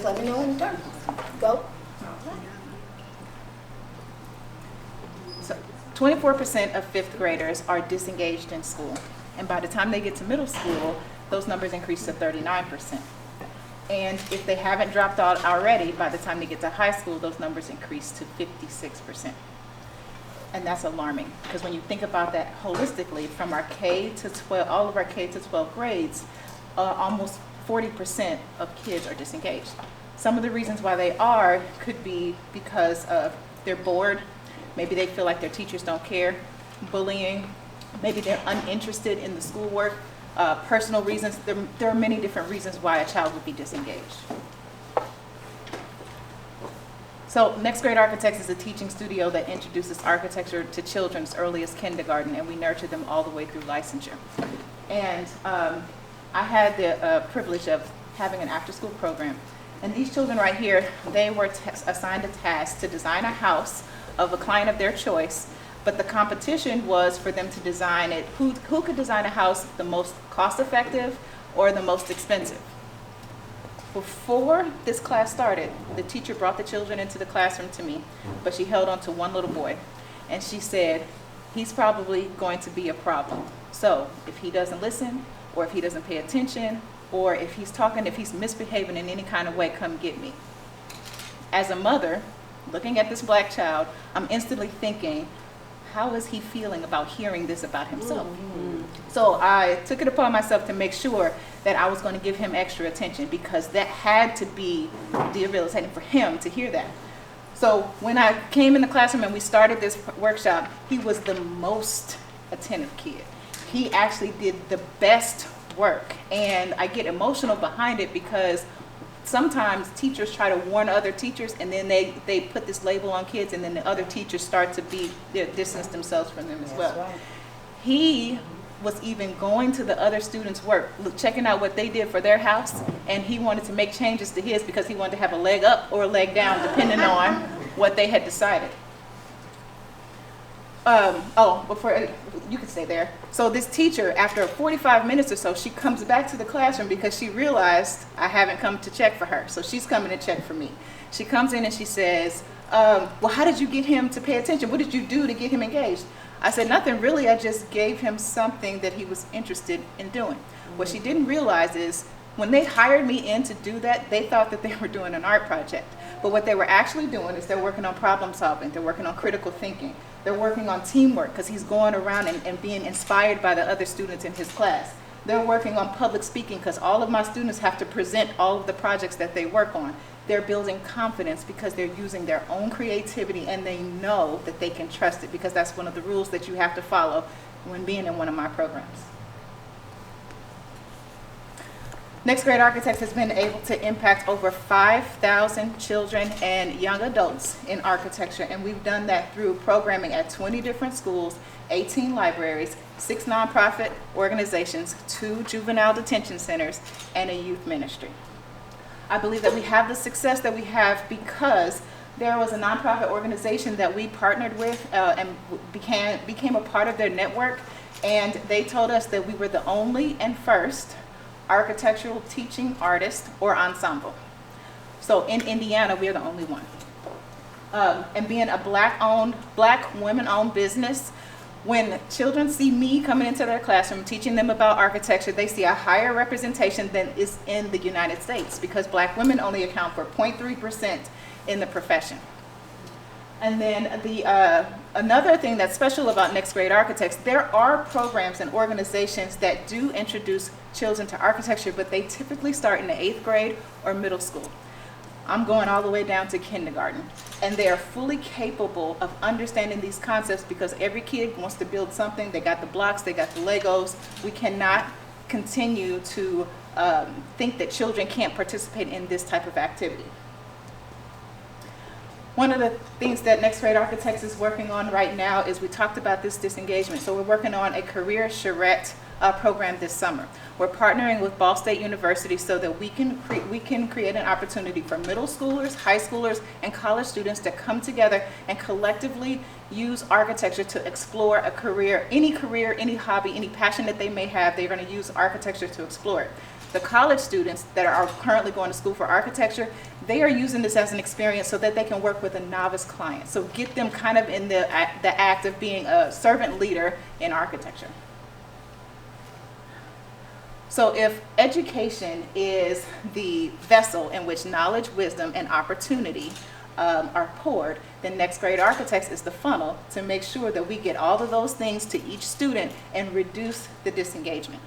let me know when you're done. Go. So 24% of fifth graders are disengaged in school. And by the time they get to middle school, those numbers increase to 39%. And if they haven't dropped out already, by the time they get to high school, those numbers increase to 56%. And that's alarming, because when you think about that holistically, from our K to 12, all of our K to 12 grades, almost 40% of kids are disengaged. Some of the reasons why they are could be because of they're bored, maybe they feel like their teachers don't care, bullying, maybe they're uninterested in the schoolwork, personal reasons. There are many different reasons why a child would be disengaged. So Next Grade Architects is a teaching studio that introduces architecture to children as early as kindergarten, and we nurture them all the way through licensure. And I had the privilege of having an after-school program. And these children right here, they were assigned a task to design a house of a client of their choice, but the competition was for them to design it, who could design a house the most cost-effective or the most expensive. Before this class started, the teacher brought the children into the classroom to me, but she held on to one little boy, and she said, he's probably going to be a problem. So if he doesn't listen, or if he doesn't pay attention, or if he's talking, if he's misbehaving in any kind of way, come get me. As a mother, looking at this black child, I'm instantly thinking, how is he feeling about hearing this about himself? Mm-hmm. So I took it upon myself to make sure that I was going to give him extra attention, because that had to be debilitating for him to hear that. So when I came in the classroom and we started this workshop, he was the most attentive kid. He actually did the best work, and I get emotional behind it because sometimes teachers try to warn other teachers, and then they put this label on kids, and then the other teachers start to distance themselves from them as well. That's right. He was even going to the other students' work, checking out what they did for their house, and he wanted to make changes to his because he wanted to have a leg up or a leg down depending on what they had decided. Before you could stay there. So this teacher, after 45 minutes or so, she comes back to the classroom because she realized I haven't come to check for her. So she's coming to check for me. She comes in and she says, well, how did you get him to pay attention? What did you do to get him engaged? I said, nothing really. I just gave him something that he was interested in doing. Mm-hmm. What she didn't realize is when they hired me in to do that, they thought that they were doing an art project. But what they were actually doing is they're working on problem solving. They're working on critical thinking. They're working on teamwork because he's going around and being inspired by the other students in his class. They're working on public speaking because all of my students have to present all of the projects that they work on. They're building confidence because they're using their own creativity, and they know that they can trust it, because that's one of the rules that you have to follow when being in one of my programs. Next Grade Architects has been able to impact over 5,000 children and young adults in architecture, and we've done that through programming at 20 different schools, 18 libraries, 6 nonprofit organizations, 2 juvenile detention centers, and a youth ministry. I believe that we have the success that we have because there was a nonprofit organization that we partnered with and became a part of their network, and they told us that we were the only and first architectural teaching artist or ensemble. So in Indiana, we're the only one. And being a black women-owned business, when children see me coming into their classroom teaching them about architecture, they see a higher representation than is in the United States, because black women only account for 0.3% in the profession. And then another thing that's special about Next Grade Architects, there are programs and organizations that do introduce children to architecture, but they typically start in the 8th grade or middle school. I'm going all the way down to kindergarten. And they are fully capable of understanding these concepts because every kid wants to build something. They got the blocks, they got the Legos. We cannot continue to think that children can't participate in this type of activity. One of the things that Next Grade Architects is working on right now is, we talked about this disengagement. So we're working on a career charrette program this summer. We're partnering with Ball State University so that we can create an opportunity for middle schoolers, high schoolers, and college students to come together and collectively use architecture to explore a career, any hobby, any passion that they may have. They're going to use architecture to explore it. the college students that are currently going to school for architecture, they are using this as an experience so that they can work with a novice client. So get them kind of in the act of being a servant leader in architecture. So if education is the vessel in which knowledge, wisdom, and opportunity are poured, then Next Grade Architects is the funnel to make sure that we get all of those things to each student and reduce the disengagement.